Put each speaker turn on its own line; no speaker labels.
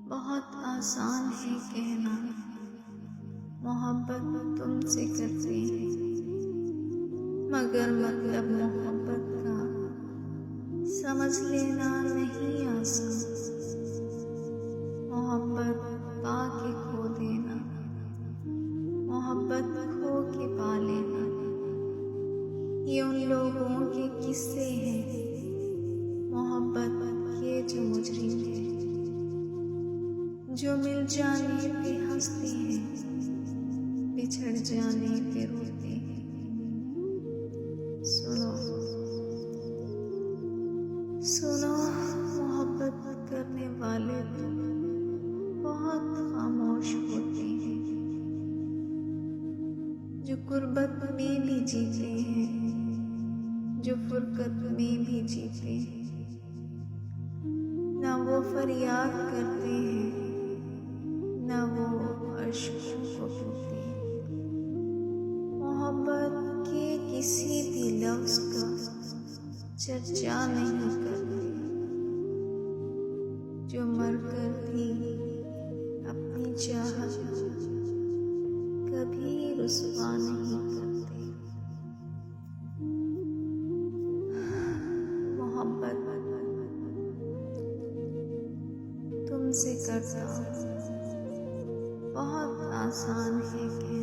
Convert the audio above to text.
बहुत आसान है कहना मोहब्बत तुमसे करते हैं, मगर मतलब मोहब्बत का समझ लेना नहीं आसान। मोहब्बत पाके खो देना, मोहब्बत खो के पा लेना, ये उन लोगों के किस्से हैं मोहब्बत के जो मुजरिम हैं, जो मिल जाने पे हंसते हैं, बिछड़ जाने पे रोते हैं। सुनो सुनो, मोहब्बत करने वाले तो बहुत खामोश होते हैं, जो गुर्बत में भी जीते हैं, जो फुरकत में भी जीते हैं। ना वो फरियाद करते हैं, ना वो अश्कों को पीते हैं। मोहब्बत के किसी भी लफ्ज़ का चर्चा नहीं करते, जो मरकर भी अपनी चाहत को कभी रुसवा नहीं करते। मोहब्बत तुमसे करना बहुत आसान है।